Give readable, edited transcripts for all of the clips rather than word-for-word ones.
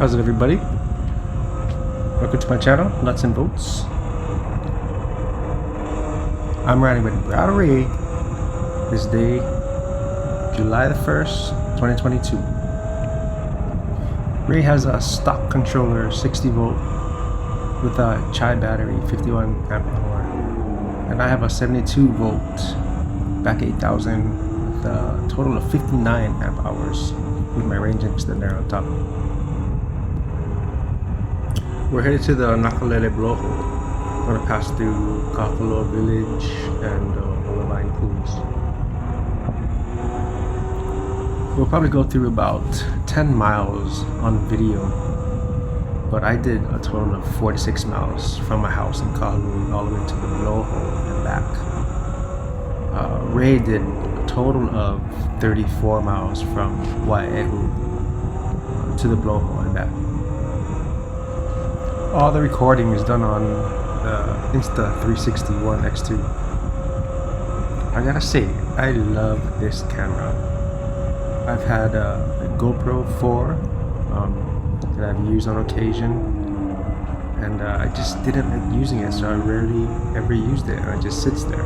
How's it, everybody? Welcome to my channel, Nuts and Bolts. I'm riding with Brother Ray this day, July the 1st, 2022. Ray has a stock controller 60 volt with a chai battery 51 amp hour, and I have a 72 volt Bac8000 with a total of 59 amp hours with my range extender on top. We're headed to the Nakalele blowhole. We're gonna pass through Kakalo village and Olavine pools. We'll probably go through about 10 miles on video, but I did a total of 46 miles from my house in Kahului all the way to the blowhole and back. Ray did a total of 34 miles from Wai'ehu to the blowhole and back. All the recording is done on the Insta360 One X2. I gotta say, I love this camera. I've had a GoPro 4 that I've used on occasion, and I just didn't like using it, so I rarely ever used it, and it just sits there.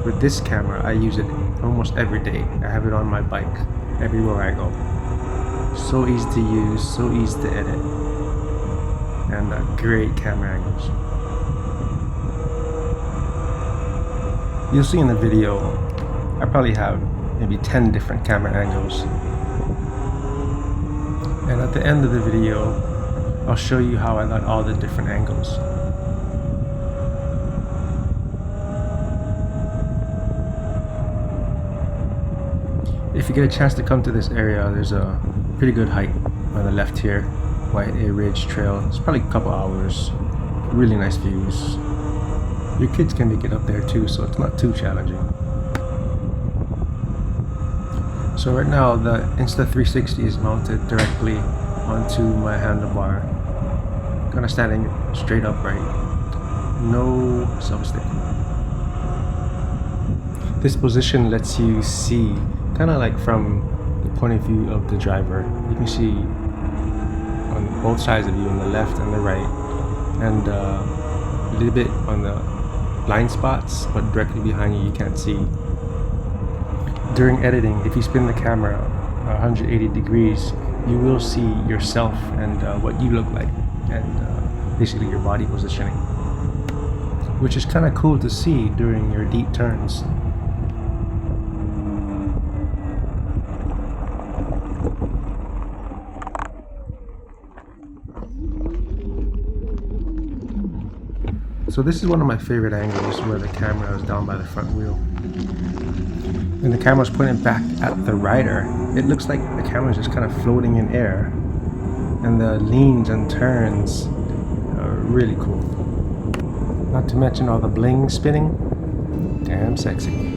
With this camera, I use it almost every day. I have it on my bike everywhere I go. So easy to use, so easy to edit, and great camera angles. You'll see in the video, I probably have maybe 10 different camera angles. And at the end of the video, I'll show you how I got all the different angles. If you get a chance to come to this area, there's a pretty good hike on the left here, Wai'e Ridge Trail. It's probably a couple hours. Really nice views. Your kids can make it up there too, so it's not too challenging. So right now the Insta360 is mounted directly onto my handlebar. Kind of standing straight upright. No self-stick. This position lets you see kind of like from the point of view of the driver. You can see on both sides of you, on the left and the right, and a little bit on the blind spots, but directly behind you can't see. During editing, if you spin the camera 180 degrees, you will see yourself and what you look like, and basically your body positioning, which is kind of cool to see during your deep turns. So this is one of my favorite angles, where the camera is down by the front wheel and the camera is pointing back at the rider. It looks like the camera is just kind of floating in air, and the leans and turns are really cool. Not to mention all the bling spinning. Damn sexy.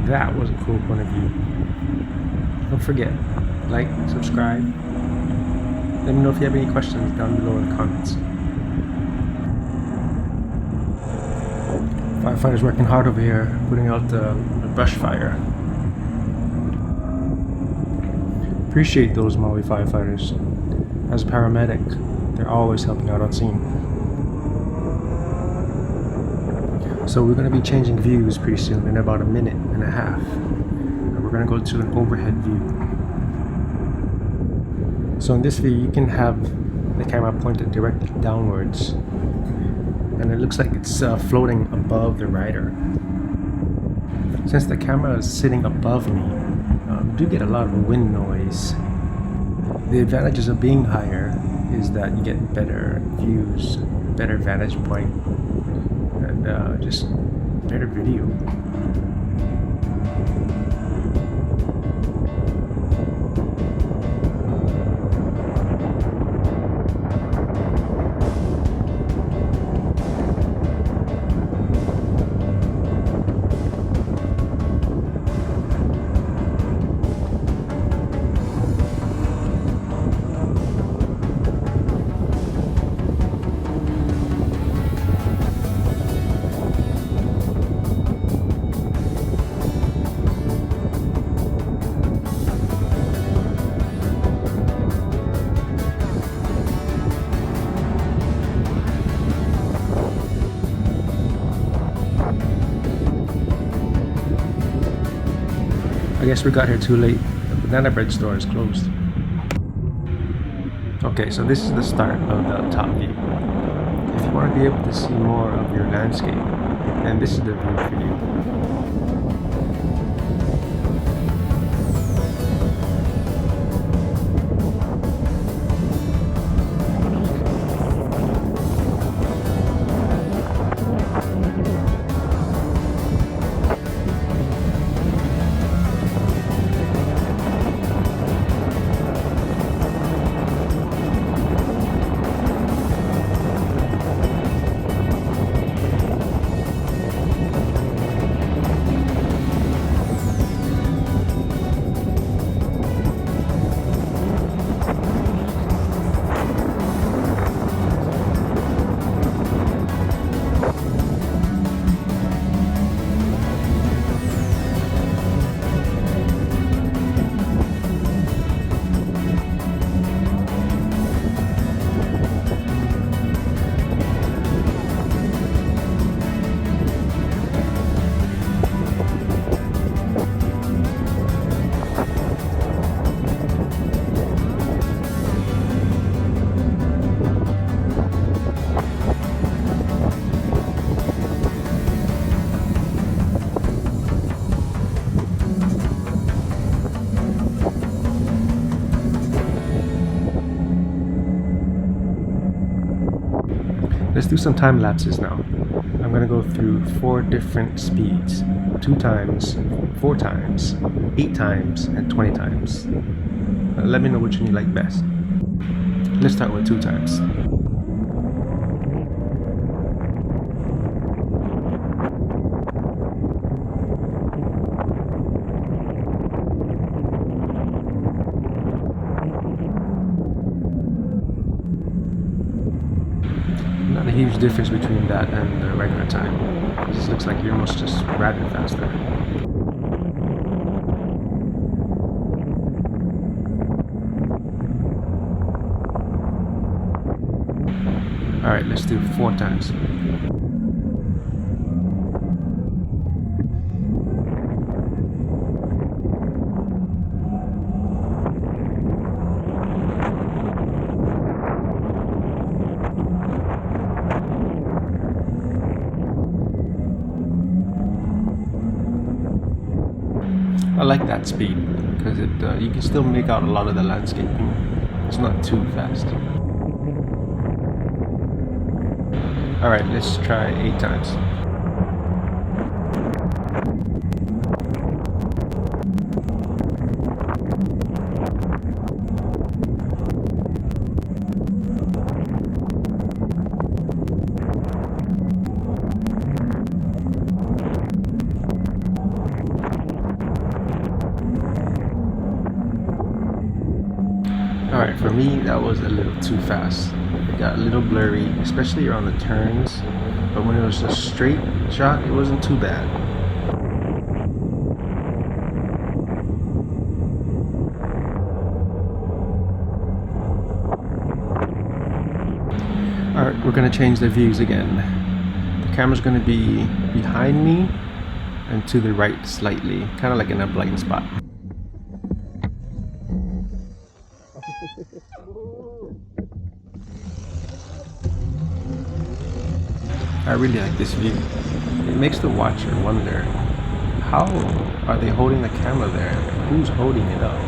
That was a cool point of view. Don't forget, like, subscribe. Let me know if you have any questions down below in the comments. Firefighters working hard over here, putting out the brush fire. Appreciate those Maui firefighters. As a paramedic, they're always helping out on scene. So we're going to be changing views pretty soon, in about a minute and a half. And we're going to go to an overhead view. So in this view, you can have the camera pointed directly downwards. And it looks like it's floating above the rider. Since the camera is sitting above me, you do get a lot of wind noise. The advantages of being higher is that you get better views, better vantage point, and just better video. I guess we got here too late. The banana bread store is closed. Okay, so this is the start of the top view. If you want to be able to see more of your landscape, then this is the view for you. Let's do some time lapses now. I'm going to go through 4 different speeds. 2 times, 4 times, 8 times, and 20 times. Let me know which one you like best. Let's start with 2 times. Not a huge difference between that and the regular time. It just looks like you're almost just riding faster. Alright, let's do 4 times. I like that speed because you can still make out a lot of the landscaping. It's not too fast. Alright, let's try 8 times. Alright, for me that was a little too fast. It got a little blurry, especially around the turns, but when it was a straight shot, it wasn't too bad. Alright, we're gonna change the views again. The camera's gonna be behind me and to the right slightly, kind of like in a blind spot. I really like this view. It makes the watcher wonder, how are they holding the camera there? Who's holding it up?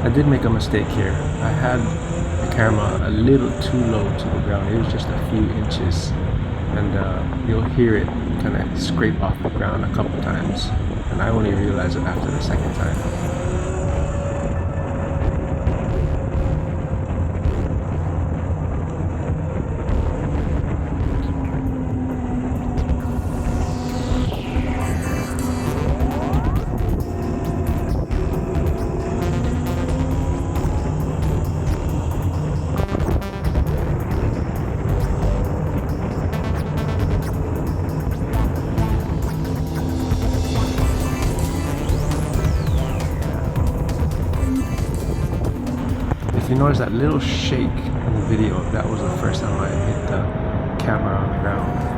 I did make a mistake here. I had the camera a little too low to the ground. It was just a few inches, and you'll hear it kind of scrape off the ground a couple times, and I only realized it after the second time. If you notice that little shake in the video, that was the first time I hit the camera on the ground.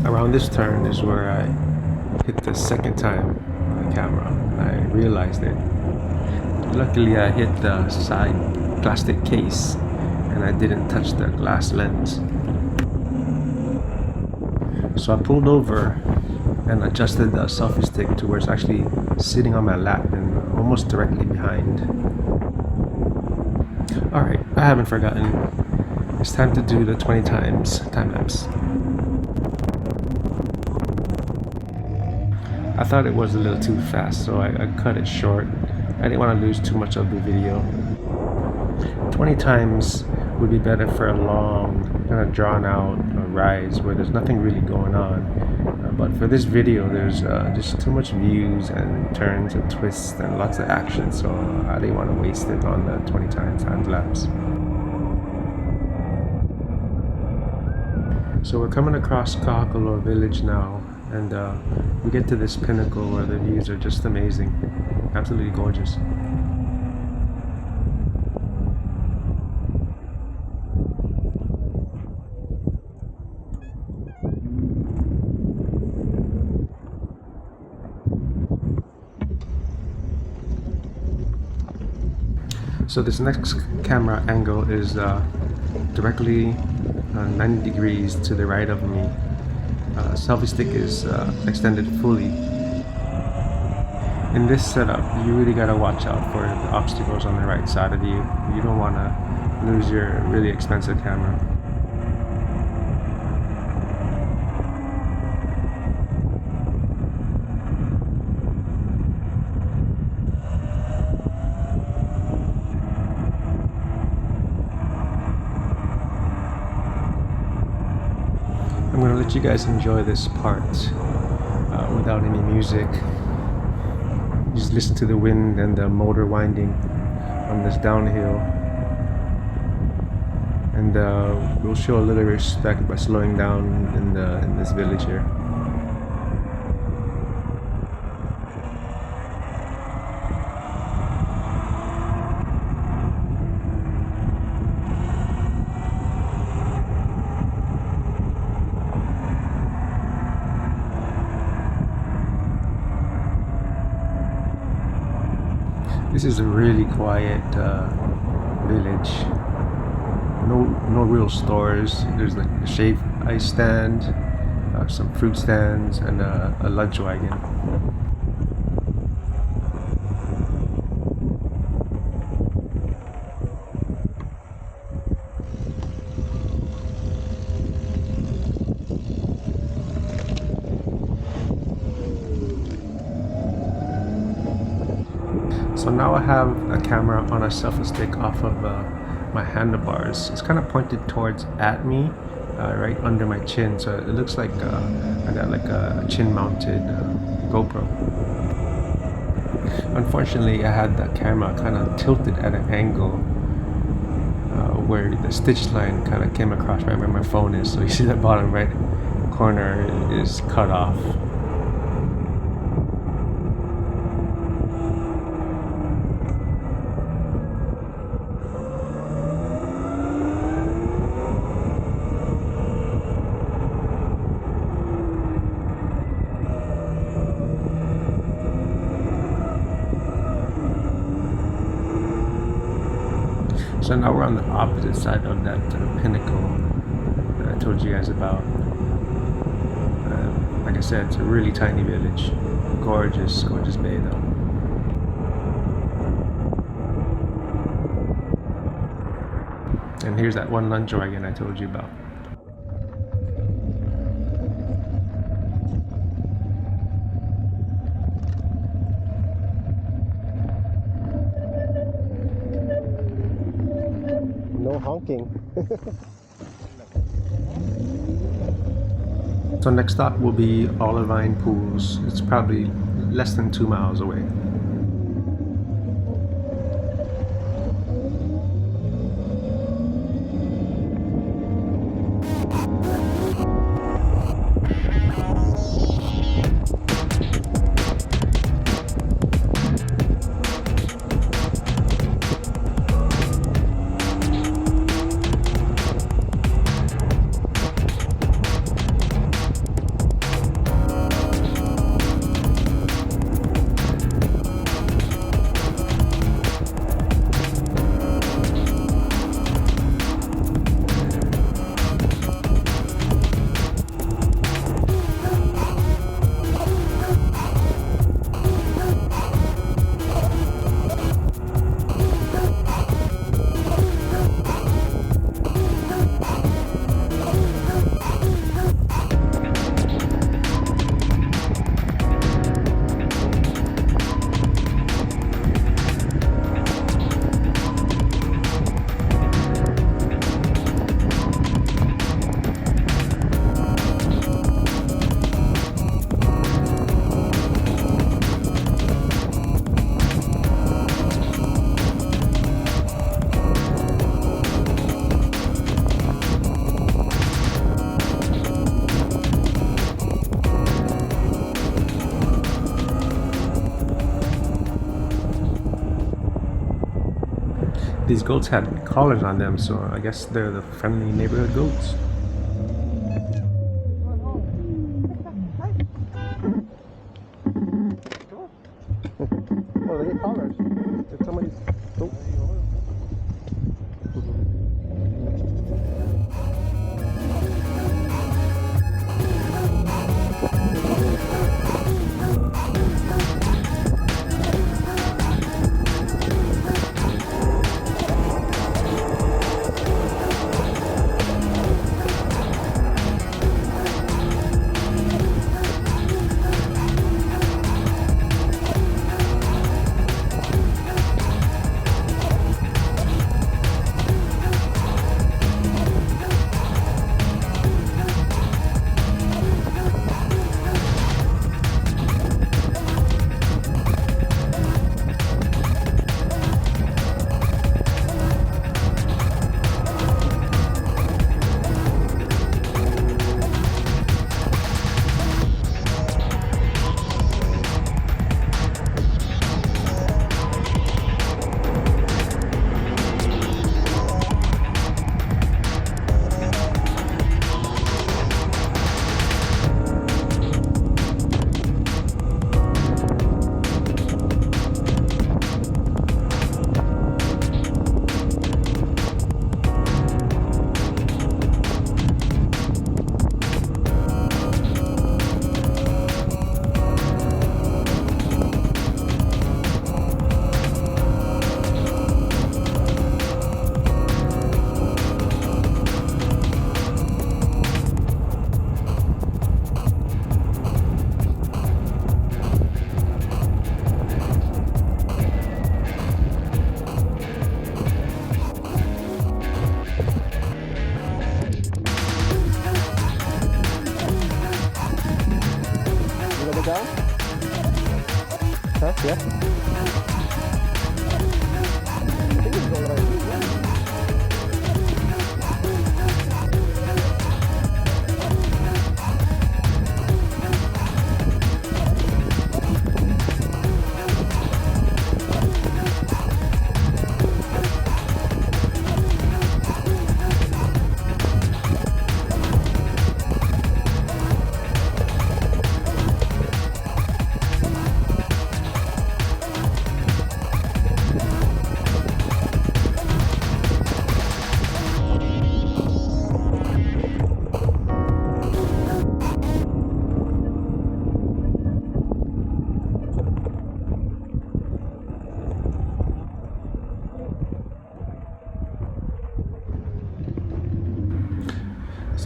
Around this turn is where I hit the second time on the camera. I realized it. Luckily I hit the side plastic case and I didn't touch the glass lens. So I pulled over and adjusted the selfie stick to where it's actually sitting on my lap and almost directly behind. Alright, I haven't forgotten. It's time to do the 20 times time-lapse. I thought it was a little too fast, so I cut it short. I didn't want to lose too much of the video. 20 times would be better for a long, kind of drawn out rise where there's nothing really going on. But for this video, there's just too much views and turns and twists and lots of action, so I didn't want to waste it on the 20 times time-lapse. So we're coming across Kahakaloa village now, and we get to this pinnacle where the views are just amazing, absolutely gorgeous. So this next camera angle is directly 90 degrees to the right of me. Selfie stick is extended fully. In this setup, you really gotta watch out for the obstacles on the right side of you. You don't want to lose your really expensive camera. I'm going to let you guys enjoy this part without any music. Just listen to the wind and the motor winding on this downhill. And we'll show a little respect by slowing down in this village here. This is a really quiet village. no real stores. There's like a shaved ice stand, some fruit stands, and a lunch wagon. So now I have a camera on a selfie stick off of my handlebars. It's kind of pointed towards at me, right under my chin. So it looks like I got like a chin-mounted GoPro. Unfortunately, I had the camera kind of tilted at an angle where the stitch line kind of came across right where my phone is. So you see the bottom right corner is cut off. So now we're on the opposite side of that pinnacle that I told you guys about. Like I said, it's a really tiny village. Gorgeous, gorgeous bay though. And here's that one lunch wagon I told you about. No honking. So next stop will be Olivine Pools. It's probably less than 2 miles away. These goats had collars on them, so I guess they're the friendly neighborhood goats. Oh, they get collars. If somebody's... Oh.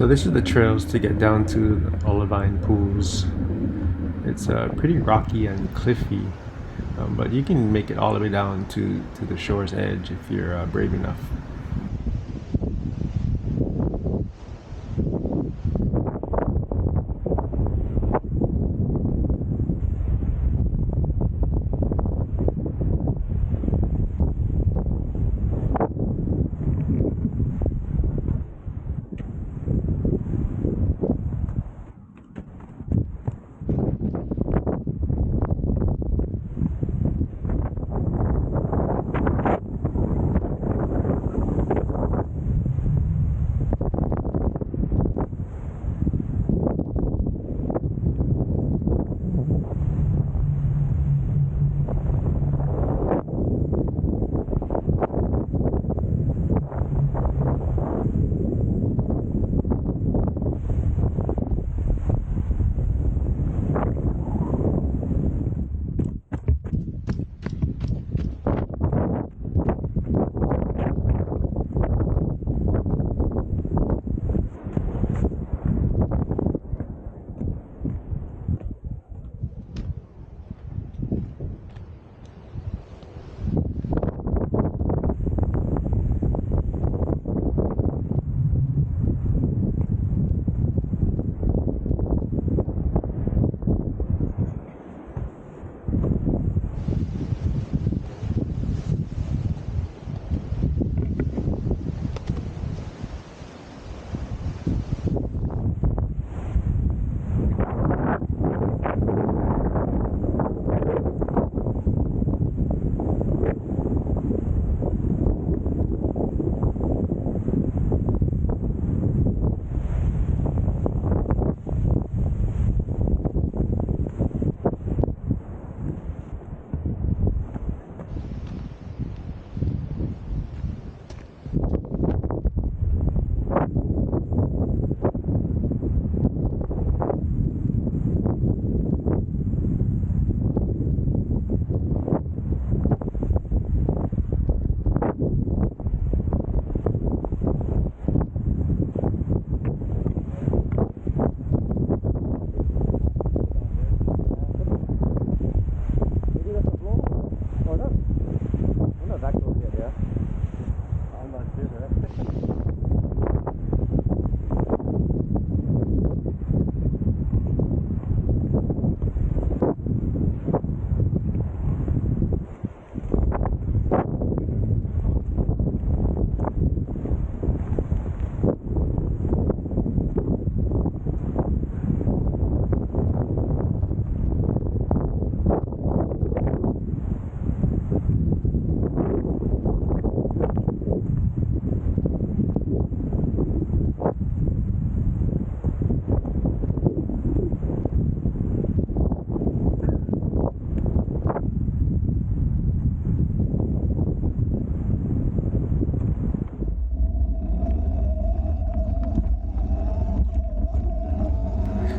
So this is the trails to get down to the olivine pools. It's pretty rocky and cliffy, but you can make it all the way down to the shore's edge if you're brave enough.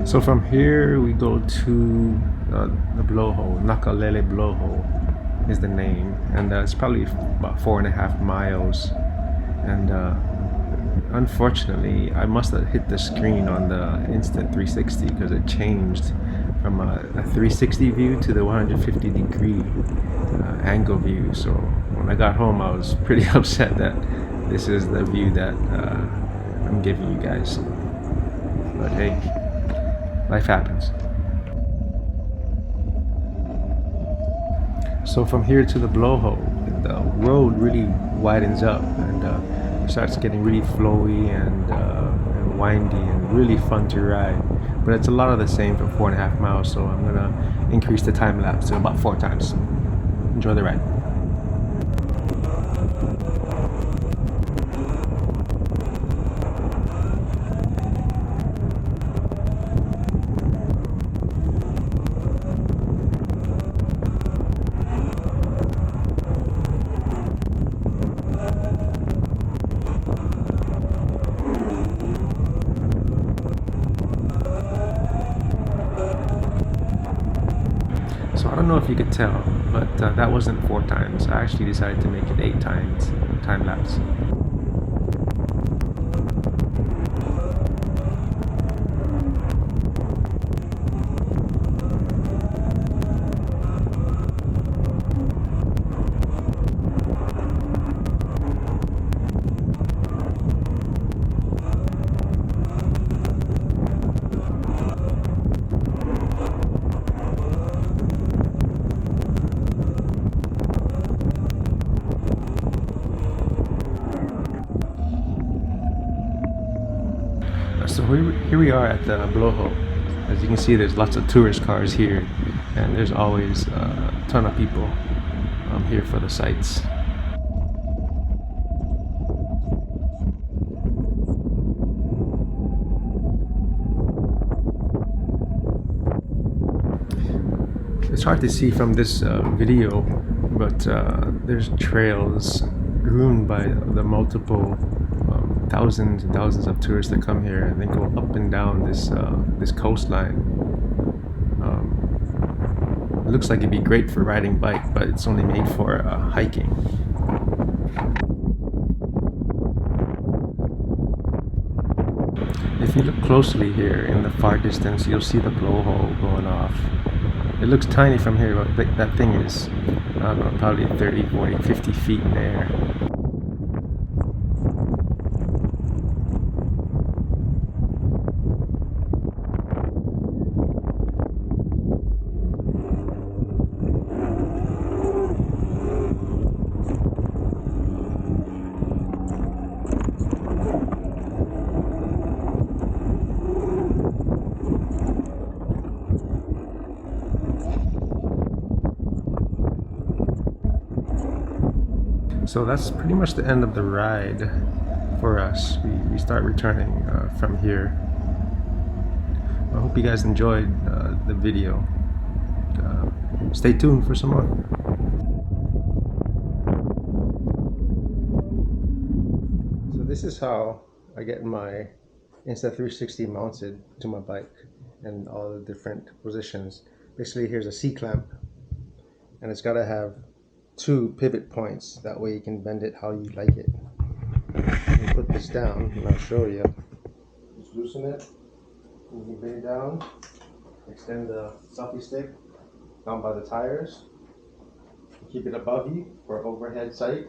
So from here we go to the blowhole. Nakalele blowhole is the name, and it's probably about 4.5 miles. And unfortunately, I must have hit the screen on the Insta360 because it changed from a 360 view to the 150-degree angle view. So when I got home, I was pretty upset that this is the view that I'm giving you guys. But hey, life happens. So from here to the blowhole, the road really widens up and it starts getting really flowy and windy and really fun to ride. But it's a lot of the same for 4.5 miles, so I'm gonna increase the time lapse to about 4 times. Enjoy the ride. So I don't know if you could tell, but that wasn't 4 times. I actually decided to make it 8 times time lapse. Here we are at the blowhole. As you can see, there's lots of tourist cars here, and there's always a ton of people here for the sights. It's hard to see from this video, but there's trails ruined by the multiple thousands and thousands of tourists that come here, and they go up and down this coastline. It looks like it'd be great for riding bike, but it's only made for hiking. If you look closely here in the far distance, you'll see the blowhole going off. It looks tiny from here, but that thing is, I don't know, probably 30, 40, 50 feet in the air. So that's pretty much the end of the ride for us. We start returning from here. I hope you guys enjoyed the video. Stay tuned for some more. So this is how I get my Insta360 mounted to my bike and all the different positions. Basically, here's a C-clamp, and it's got to have 2 pivot points. That way you can bend it how you like it. You put this down, and I'll show you. Just loosen it, and you bring it down. Extend the selfie stick down by the tires. Keep it above you for overhead sight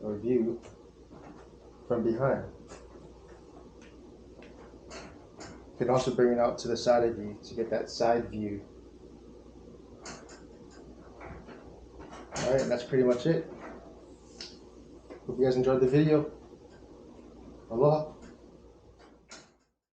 or view from behind. You can also bring it out to the side of you to get that side view. Alright, that's pretty much it. Hope you guys enjoyed the video. Aloha.